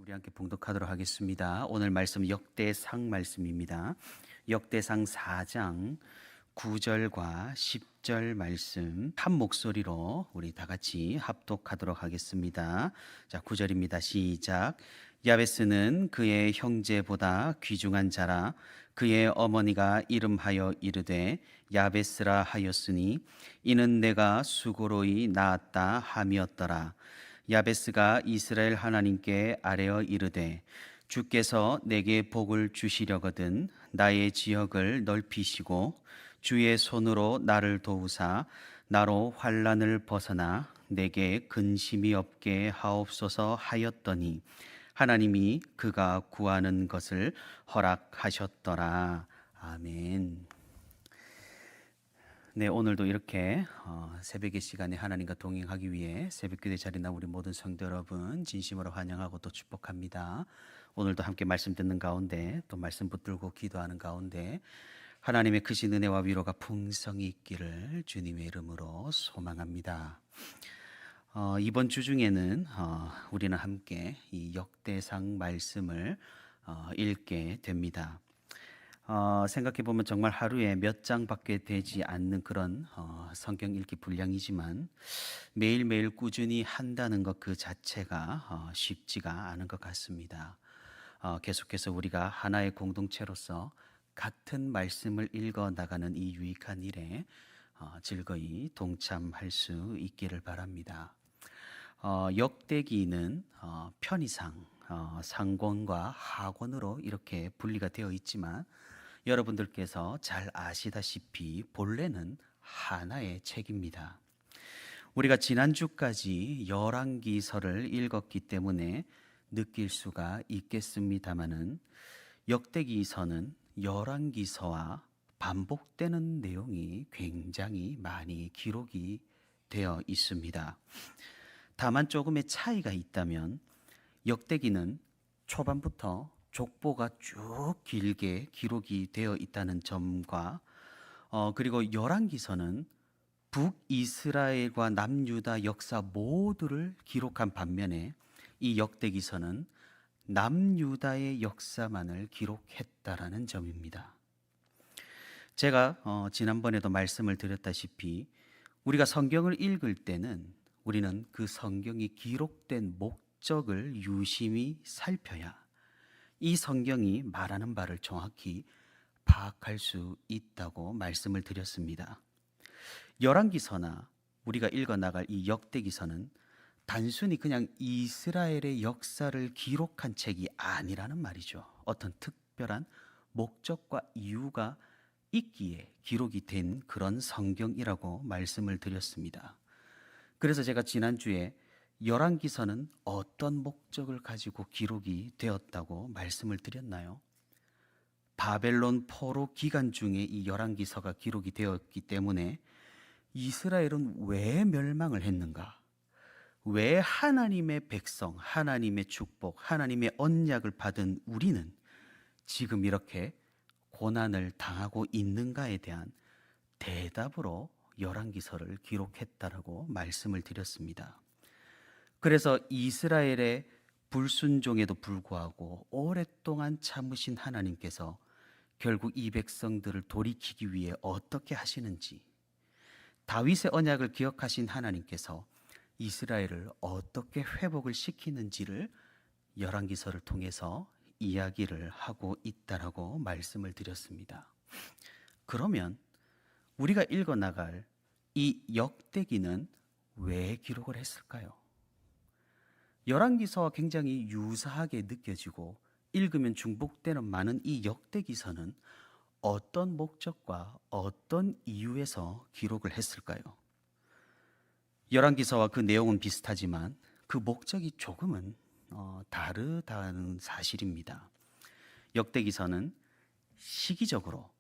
우리 함께 봉독하도록 하겠습니다. 오늘 말씀 역대상 말씀입니다. 역대상 4장 9절과 10절 말씀 한 목소리로 우리 다 같이 합독하도록 하겠습니다. 자, 9절입니다. 시작. 야베스는 그의 형제보다 귀중한 자라. 그의 어머니가 이름하여 이르되 야베스라 하였으니 이는 내가 수고로이 낳았다 함이었더라. 야베스가 이스라엘 하나님께 아뢰어 이르되 주께서 내게 복을 주시려거든 나의 지역을 넓히시고 주의 손으로 나를 도우사 나로 환난을 벗어나 내게 근심이 없게 하옵소서 하였더니 하나님이 그가 구하는 것을 허락하셨더라. 아멘. 네, 오늘도 이렇게 새벽의 시간에 하나님과 동행하기 위해 새벽기도에 자리에 나온 우리 모든 성도 여러분 진심으로 환영하고 또 축복합니다. 오늘도 함께 말씀 듣는 가운데 또 말씀 붙들고 기도하는 가운데 하나님의 크신 은혜와 위로가 풍성히 있기를 주님의 이름으로 소망합니다. 이번 주 중에는 우리는 함께 이 역대상 말씀을 읽게 됩니다. 생각해 보면 정말 하루에 몇 장밖에 되지 않는 그런 성경 읽기 분량이지만 매일매일 꾸준히 한다는 것 그 자체가 쉽지가 않은 것 같습니다. 계속해서 우리가 하나의 공동체로서 같은 말씀을 읽어 나가는 이 유익한 일에 즐거이 동참할 수 있기를 바랍니다. 역대기는 편의상 상권과 하권으로 이렇게 분리가 되어 있지만 여러분들께서 잘 아시다시피 본래는 하나의 책입니다. 우리가 지난주까지 열왕기서를 읽었기 때문에 느낄 수가 있겠습니다마는 역대기서는 열왕기서와 반복되는 내용이 굉장히 많이 기록이 되어 있습니다. 다만 조금의 차이가 있다면 역대기는 초반부터 족보가 쭉 길게 기록이 되어 있다는 점과 그리고 열왕기서는 북이스라엘과 남유다 역사 모두를 기록한 반면에 이 역대기서는 남유다의 역사만을 기록했다라는 점입니다. 제가 지난번에도 말씀을 드렸다시피 우리가 성경을 읽을 때는 우리는 그 성경이 기록된 목적을 유심히 살펴야 이 성경이 말하는 바를 정확히 파악할 수 있다고 말씀을 드렸습니다. 열왕기서나 우리가 읽어나갈 이 역대기서는 단순히 그냥 이스라엘의 역사를 기록한 책이 아니라는 말이죠. 어떤 특별한 목적과 이유가 있기에 기록이 된 그런 성경이라고 말씀을 드렸습니다. 그래서 제가 지난주에 열왕기서는 어떤 목적을 가지고 기록이 되었다고 말씀을 드렸나요? 바벨론 포로 기간 중에 이 열왕기서가 기록이 되었기 때문에 이스라엘은 왜 멸망을 했는가? 왜 하나님의 백성, 하나님의 축복, 하나님의 언약을 받은 우리는 지금 이렇게 고난을 당하고 있는가에 대한 대답으로 열왕기서를 기록했다라고 말씀을 드렸습니다. 그래서 이스라엘의 불순종에도 불구하고 오랫동안 참으신 하나님께서 결국 이 백성들을 돌이키기 위해 어떻게 하시는지, 다윗의 언약을 기억하신 하나님께서 이스라엘을 어떻게 회복을 시키는지를 열왕기서를 통해서 이야기를 하고 있다라고 말씀을 드렸습니다. 그러면 우리가 읽어나갈 이 역대기는 왜 기록을 했을까요? 열왕기서와 굉장히 유사하게 느껴지고 읽으면 중복되는 많은 이 역대기서는 어떤 목적과 어떤 이유에서 기록을 했을까요? 열왕기서와 그 내용은 비슷하지만 그 목적이 조금은 다르다는 사실입니다. 역대기서는 시기적으로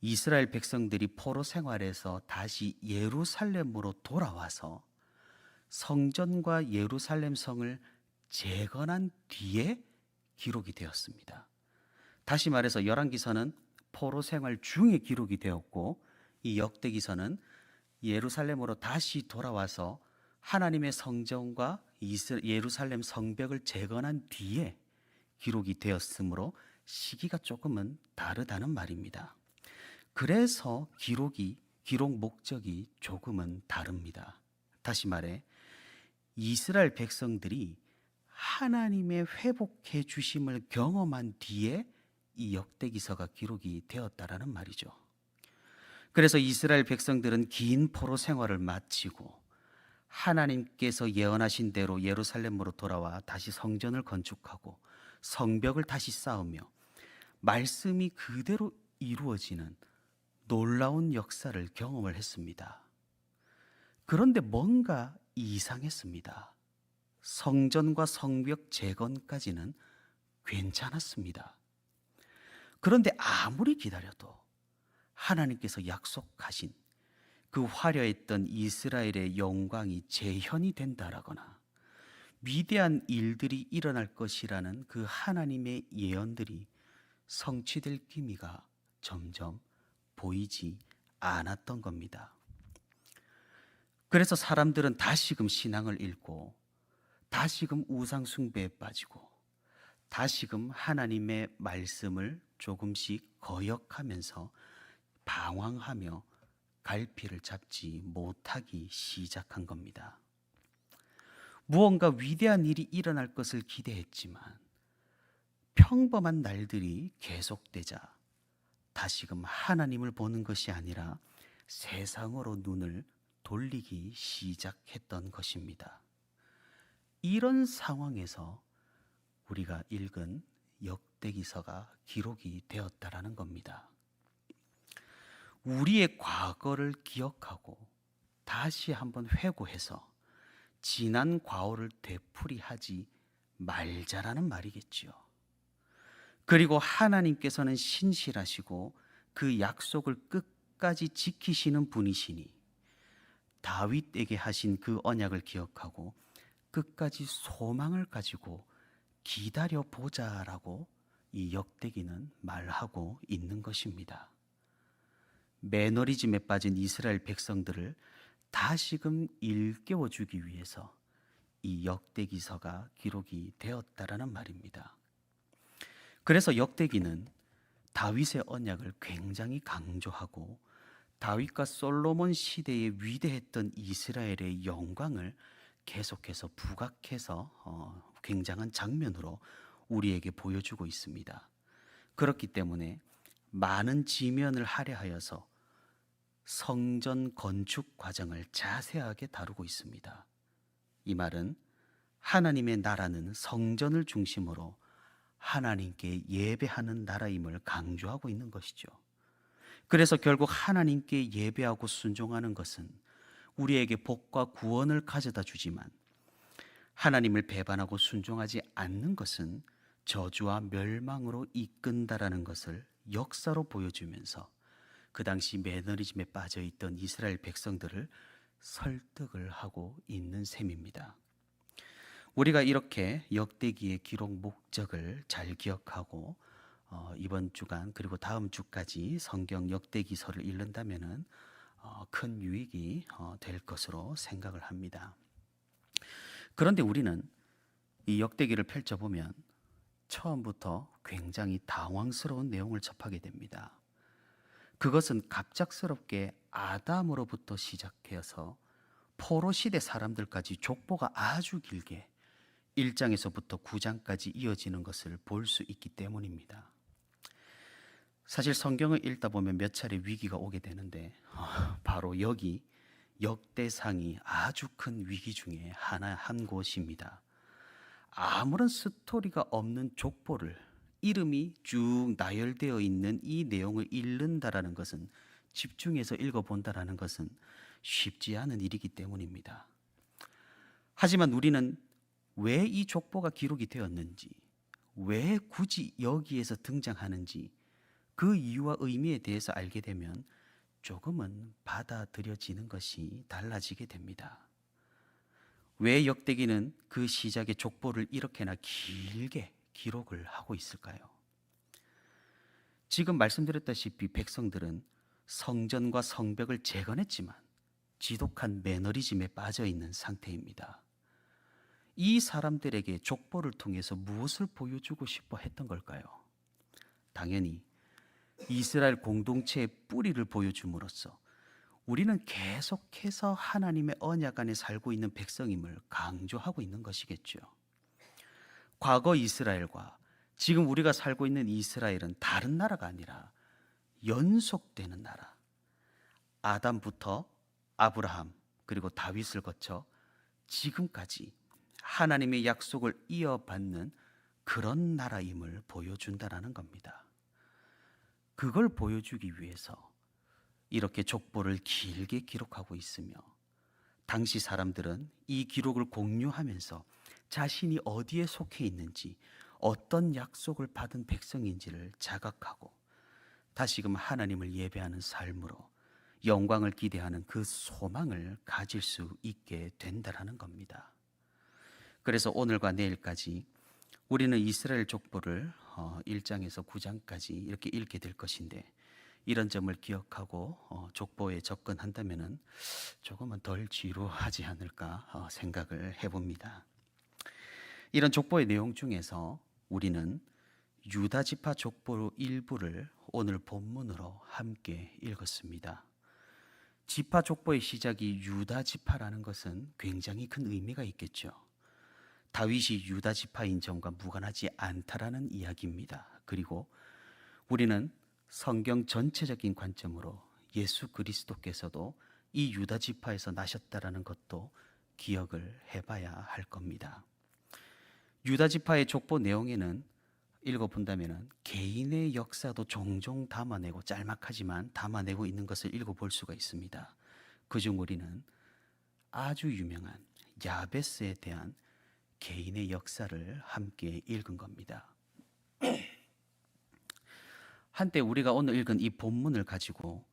이스라엘 백성들이 포로 생활에서 다시 예루살렘으로 돌아와서 성전과 예루살렘 성을 재건한 뒤에 기록이 되었습니다. 다시 말해서 열왕기서는 포로 생활 중에 기록이 되었고 이 역대기서는 예루살렘으로 다시 돌아와서 하나님의 성전과 예루살렘 성벽을 재건한 뒤에 기록이 되었으므로 시기가 조금은 다르다는 말입니다. 그래서 기록 목적이 조금은 다릅니다. 다시 말해 이스라엘 백성들이 하나님의 회복해 주심을 경험한 뒤에 이 역대기서가 기록이 되었다라는 말이죠. 그래서 이스라엘 백성들은 긴 포로 생활을 마치고 하나님께서 예언하신 대로 예루살렘으로 돌아와 다시 성전을 건축하고 성벽을 다시 쌓으며 말씀이 그대로 이루어지는 놀라운 역사를 경험을 했습니다. 그런데 뭔가 이상했습니다. 성전과 성벽 재건까지는 괜찮았습니다. 그런데 아무리 기다려도 하나님께서 약속하신 그 화려했던 이스라엘의 영광이 재현이 된다라거나 위대한 일들이 일어날 것이라는 그 하나님의 예언들이 성취될 기미가 점점 보이지 않았던 겁니다. 그래서 사람들은 다시금 신앙을 잃고 다시금 우상 숭배에 빠지고 다시금 하나님의 말씀을 조금씩 거역하면서 방황하며 갈피를 잡지 못하기 시작한 겁니다. 무언가 위대한 일이 일어날 것을 기대했지만 평범한 날들이 계속되자 다시금 하나님을 보는 것이 아니라 세상으로 눈을 돌리기 시작했던 것입니다. 이런 상황에서 우리가 읽은 역대기서가 기록이 되었다라는 겁니다. 우리의 과거를 기억하고 다시 한번 회고해서 지난 과오를 되풀이하지 말자라는 말이겠지요. 그리고 하나님께서는 신실하시고 그 약속을 끝까지 지키시는 분이시니 다윗에게 하신 그 언약을 기억하고 끝까지 소망을 가지고 기다려 보자라고 이 역대기는 말하고 있는 것입니다. 매너리즘에 빠진 이스라엘 백성들을 다시금 일깨워 주기 위해서 이 역대기서가 기록이 되었다라는 말입니다. 그래서 역대기는 다윗의 언약을 굉장히 강조하고 다윗과 솔로몬 시대에 위대했던 이스라엘의 영광을 계속해서 부각해서 굉장한 장면으로 우리에게 보여주고 있습니다. 그렇기 때문에 많은 지면을 할애하여서 성전 건축 과정을 자세하게 다루고 있습니다. 이 말은 하나님의 나라는 성전을 중심으로 하나님께 예배하는 나라임을 강조하고 있는 것이죠. 그래서 결국 하나님께 예배하고 순종하는 것은 우리에게 복과 구원을 가져다 주지만 하나님을 배반하고 순종하지 않는 것은 저주와 멸망으로 이끈다라는 것을 역사로 보여주면서 그 당시 매너리즘에 빠져 있던 이스라엘 백성들을 설득을 하고 있는 셈입니다. 우리가 이렇게 역대기의 기록 목적을 잘 기억하고 이번 주간 그리고 다음 주까지 성경 역대기서를 읽는다면은 큰 유익이 될 것으로 생각을 합니다. 그런데 우리는 이 역대기를 펼쳐보면 처음부터 굉장히 당황스러운 내용을 접하게 됩니다. 그것은 갑작스럽게 아담으로부터 시작해서 포로 시대 사람들까지 족보가 아주 길게 1장에서부터 9장까지 이어지는 것을 볼 수 있기 때문입니다. 사실 성경을 읽다 보면 몇 차례 위기가 오게 되는데 바로 여기 역대상이 아주 큰 위기 중에 한 곳입니다. 아무런 스토리가 없는 족보를 이름이 쭉 나열되어 있는 이 내용을 읽는다라는 것은 집중해서 읽어본다라는 것은 쉽지 않은 일이기 때문입니다. 하지만 우리는 왜 이 족보가 기록이 되었는지, 왜 굳이 여기에서 등장하는지 그 이유와 의미에 대해서 알게 되면 조금은 받아들여지는 것이 달라지게 됩니다. 왜 역대기는 그 시작의 족보를 이렇게나 길게 기록을 하고 있을까요? 지금 말씀드렸다시피 백성들은 성전과 성벽을 재건했지만 지독한 매너리즘에 빠져 있는 상태입니다. 이 사람들에게 족보를 통해서 무엇을 보여주고 싶어 했던 걸까요? 당연히 이스라엘 공동체의 뿌리를 보여줌으로써 우리는 계속해서 하나님의 언약 안에 살고 있는 백성임을 강조하고 있는 것이겠죠. 과거 이스라엘과 지금 우리가 살고 있는 이스라엘은 다른 나라가 아니라 연속되는 나라. 아담부터 아브라함 그리고 다윗을 거쳐 지금까지 하나님의 약속을 이어받는 그런 나라임을 보여준다라는 겁니다. 그걸 보여주기 위해서 이렇게 족보를 길게 기록하고 있으며, 당시 사람들은 이 기록을 공유하면서 자신이 어디에 속해 있는지, 어떤 약속을 받은 백성인지를 자각하고 다시금 하나님을 예배하는 삶으로 영광을 기대하는 그 소망을 가질 수 있게 된다라는 겁니다. 그래서 오늘과 내일까지 우리는 이스라엘 족보를 1장에서 9장까지 이렇게 읽게 될 것인데, 이런 점을 기억하고 족보에 접근한다면 조금은 덜 지루하지 않을까 생각을 해봅니다. 이런 족보의 내용 중에서 우리는 유다 지파 족보 일부를 오늘 본문으로 함께 읽었습니다. 지파 족보의 시작이 유다 지파라는 것은 굉장히 큰 의미가 있겠죠. 다윗이 유다 지파인 점과 무관하지 않다라는 이야기입니다. 그리고 우리는 성경 전체적인 관점으로 예수 그리스도께서도 이 유다 지파에서 나셨다라는 것도 기억을 해봐야 할 겁니다. 유다 지파의 족보 내용에는 읽어본다면 개인의 역사도 종종 담아내고, 짤막하지만 담아내고 있는 것을 읽어볼 수가 있습니다. 그중 우리는 아주 유명한 야베스에 대한 개인의 역사를 함께 읽은 겁니다. 한때 우리가 오늘 읽은 이 본문을 가지고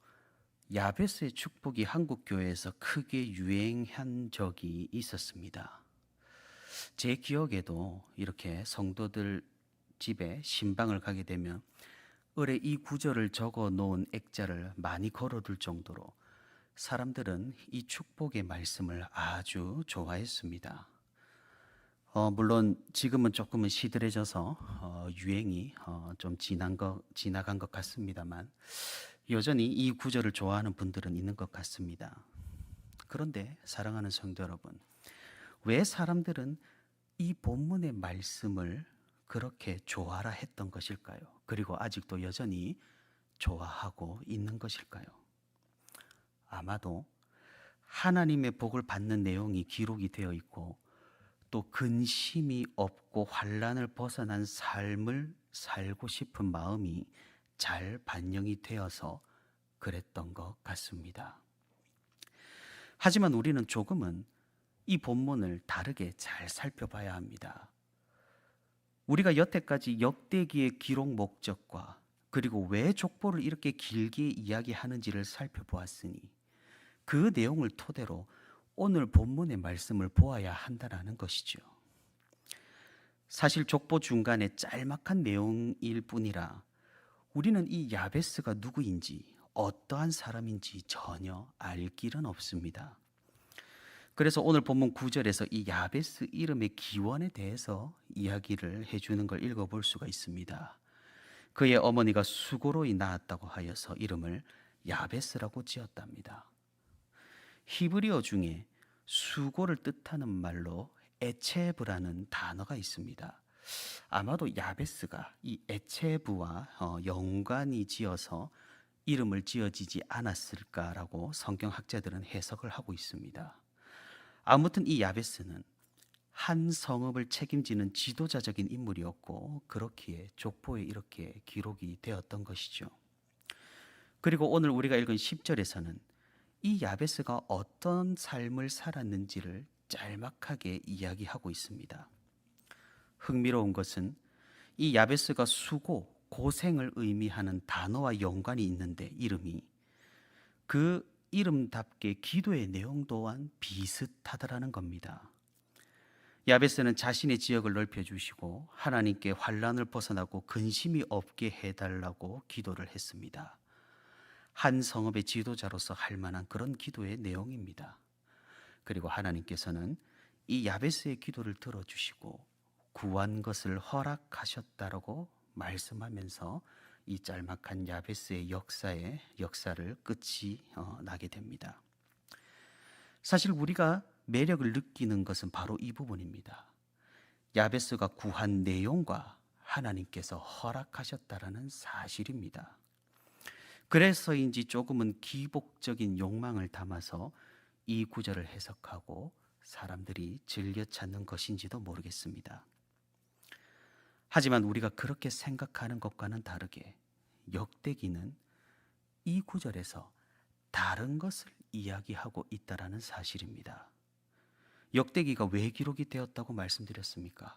야베스의 축복이 한국 교회에서 크게 유행한 적이 있었습니다. 제 기억에도 이렇게 성도들 집에 신방을 가게 되면 을에 이 구절을 적어 놓은 액자를 많이 걸어둘 정도로 사람들은 이 축복의 말씀을 아주 좋아했습니다. 물론 지금은 조금은 시들해져서 유행이 좀 지나간 것 같습니다만, 여전히 이 구절을 좋아하는 분들은 있는 것 같습니다. 그런데 사랑하는 성도 여러분, 왜 사람들은 이 본문의 말씀을 그렇게 좋아라 했던 것일까요? 그리고 아직도 여전히 좋아하고 있는 것일까요? 아마도 하나님의 복을 받는 내용이 기록이 되어 있고, 또 근심이 없고 환난을 벗어난 삶을 살고 싶은 마음이 잘 반영이 되어서 그랬던 것 같습니다. 하지만 우리는 조금은 이 본문을 다르게 잘 살펴봐야 합니다. 우리가 여태까지 역대기의 기록 목적과 그리고 왜 족보를 이렇게 길게 이야기하는지를 살펴보았으니, 그 내용을 토대로 오늘 본문의 말씀을 보아야 한다는 것이죠. 사실 족보 중간에 짤막한 내용일 뿐이라 우리는 이 야베스가 누구인지, 어떠한 사람인지 전혀 알 길은 없습니다. 그래서 오늘 본문 9절에서 이 야베스 이름의 기원에 대해서 이야기를 해주는 걸 읽어볼 수가 있습니다. 그의 어머니가 수고로 낳았다고 하여서 이름을 야베스라고 지었답니다. 히브리어 중에 수고를 뜻하는 말로 에체브라는 단어가 있습니다. 아마도 야베스가 이 에체브와 연관이 지어서 이름을 지어지지 않았을까라고 성경학자들은 해석을 하고 있습니다. 아무튼 이 야베스는 한 성읍을 책임지는 지도자적인 인물이었고, 그렇기에 족보에 이렇게 기록이 되었던 것이죠. 그리고 오늘 우리가 읽은 10절에서는 이 야베스가 어떤 삶을 살았는지를 짤막하게 이야기하고 있습니다. 흥미로운 것은 이 야베스가 수고, 고생을 의미하는 단어와 연관이 있는데, 이름이 그 이름답게 기도의 내용 또한 비슷하다라는 겁니다. 야베스는 자신의 지역을 넓혀주시고 하나님께 환난을 벗어나고 근심이 없게 해달라고 기도를 했습니다. 한 성읍의 지도자로서 할 만한 그런 기도의 내용입니다. 그리고 하나님께서는 이 야베스의 기도를 들어주시고 구한 것을 허락하셨다라고 말씀하면서 이 짤막한 야베스의 역사를 끝이 나게 됩니다. 사실 우리가 매력을 느끼는 것은 바로 이 부분입니다. 야베스가 구한 내용과 하나님께서 허락하셨다라는 사실입니다. 그래서인지 조금은 기복적인 욕망을 담아서 이 구절을 해석하고 사람들이 즐겨 찾는 것인지도 모르겠습니다. 하지만 우리가 그렇게 생각하는 것과는 다르게 역대기는 이 구절에서 다른 것을 이야기하고 있다라는 사실입니다. 역대기가 왜 기록이 되었다고 말씀드렸습니까?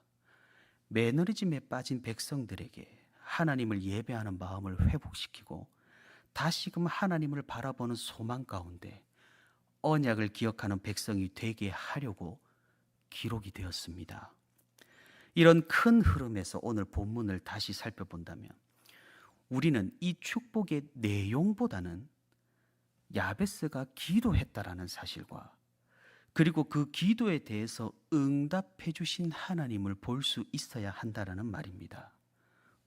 매너리즘에 빠진 백성들에게 하나님을 예배하는 마음을 회복시키고 다시금 하나님을 바라보는 소망 가운데 언약을 기억하는 백성이 되게 하려고 기록이 되었습니다. 이런 큰 흐름에서 오늘 본문을 다시 살펴본다면 우리는 이 축복의 내용보다는 야베스가 기도했다라는 사실과 그리고 그 기도에 대해서 응답해 주신 하나님을 볼 수 있어야 한다라는 말입니다.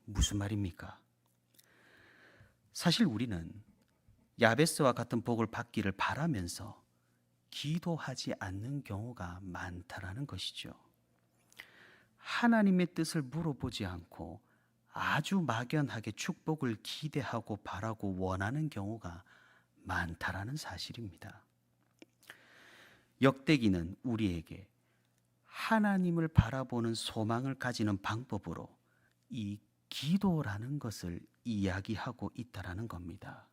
무슨 말입니까? 사실 우리는 야베스와 같은 복을 받기를 바라면서 기도하지 않는 경우가 많다라는 것이죠. 하나님의 뜻을 물어보지 않고 아주 막연하게 축복을 기대하고 바라고 원하는 경우가 많다라는 사실입니다. 역대기는 우리에게 하나님을 바라보는 소망을 가지는 방법으로 이 기도라는 것을 이야기하고 있다라는 겁니다.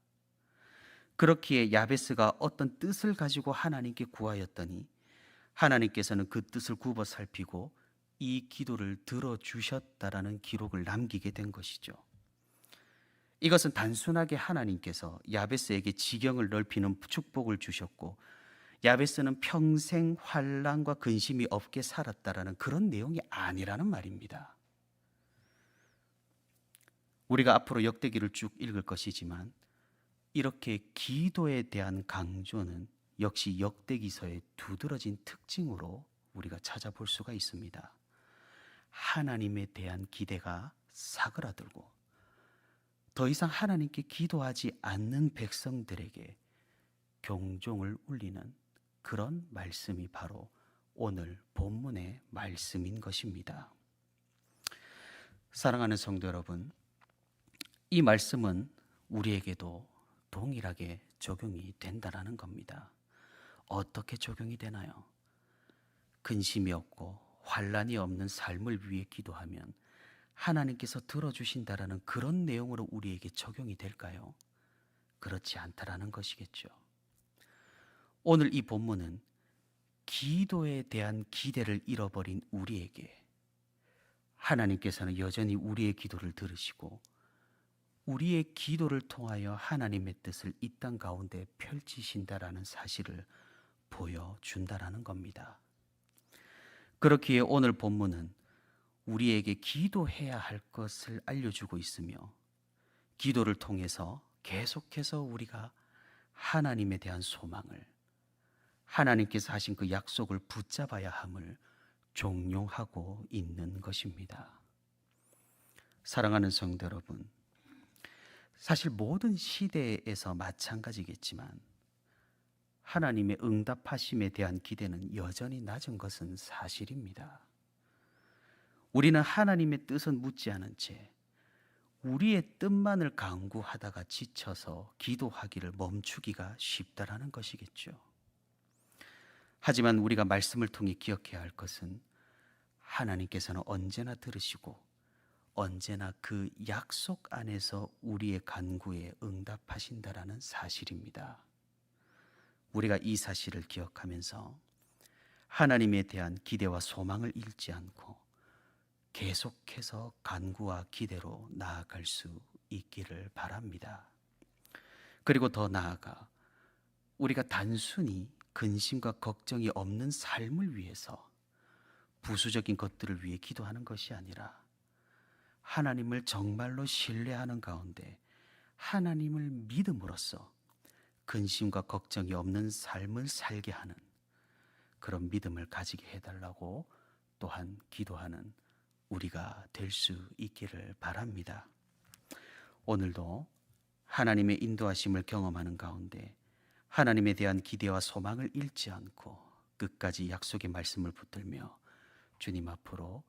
그렇기에 야베스가 어떤 뜻을 가지고 하나님께 구하였더니 하나님께서는 그 뜻을 굽어 살피고 이 기도를 들어주셨다라는 기록을 남기게 된 것이죠. 이것은 단순하게 하나님께서 야베스에게 지경을 넓히는 축복을 주셨고 야베스는 평생 환난과 근심이 없게 살았다라는 그런 내용이 아니라는 말입니다. 우리가 앞으로 역대기를 쭉 읽을 것이지만 이렇게 기도에 대한 강조는 역시 역대기서의 두드러진 특징으로 우리가 찾아볼 수가 있습니다. 하나님에 대한 기대가 사그라들고 더 이상 하나님께 기도하지 않는 백성들에게 경종을 울리는 그런 말씀이 바로 오늘 본문의 말씀인 것입니다. 사랑하는 성도 여러분, 이 말씀은 우리에게도 동일하게 적용이 된다라는 겁니다. 어떻게 적용이 되나요? 근심이 없고 환난이 없는 삶을 위해 기도하면 하나님께서 들어주신다라는 그런 내용으로 우리에게 적용이 될까요? 그렇지 않다라는 것이겠죠. 오늘 이 본문은 기도에 대한 기대를 잃어버린 우리에게 하나님께서는 여전히 우리의 기도를 들으시고 우리의 기도를 통하여 하나님의 뜻을 이 땅 가운데 펼치신다라는 사실을 보여준다라는 겁니다. 그렇기에 오늘 본문은 우리에게 기도해야 할 것을 알려주고 있으며 기도를 통해서 계속해서 우리가 하나님에 대한 소망을 하나님께서 하신 그 약속을 붙잡아야 함을 종용하고 있는 것입니다. 사랑하는 성도 여러분, 사실 모든 시대에서 마찬가지겠지만 하나님의 응답하심에 대한 기대는 여전히 낮은 것은 사실입니다. 우리는 하나님의 뜻은 묻지 않은 채 우리의 뜻만을 강구하다가 지쳐서 기도하기를 멈추기가 쉽다라는 것이겠죠. 하지만 우리가 말씀을 통해 기억해야 할 것은 하나님께서는 언제나 들으시고 언제나 그 약속 안에서 우리의 간구에 응답하신다라는 사실입니다. 우리가 이 사실을 기억하면서 하나님에 대한 기대와 소망을 잃지 않고 계속해서 간구와 기대로 나아갈 수 있기를 바랍니다. 그리고 더 나아가 우리가 단순히 근심과 걱정이 없는 삶을 위해서 부수적인 것들을 위해 기도하는 것이 아니라 하나님을 정말로 신뢰하는 가운데 하나님을 믿음으로써 근심과 걱정이 없는 삶을 살게 하는 그런 믿음을 가지게 해달라고 또한 기도하는 우리가 될 수 있기를 바랍니다. 오늘도 하나님의 인도하심을 경험하는 가운데 하나님에 대한 기대와 소망을 잃지 않고 끝까지 약속의 말씀을 붙들며 주님 앞으로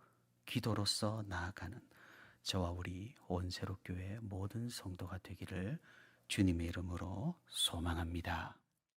기도로서 나아가는 저와 우리 온세로교회 모든 성도가 되기를 주님의 이름으로 소망합니다.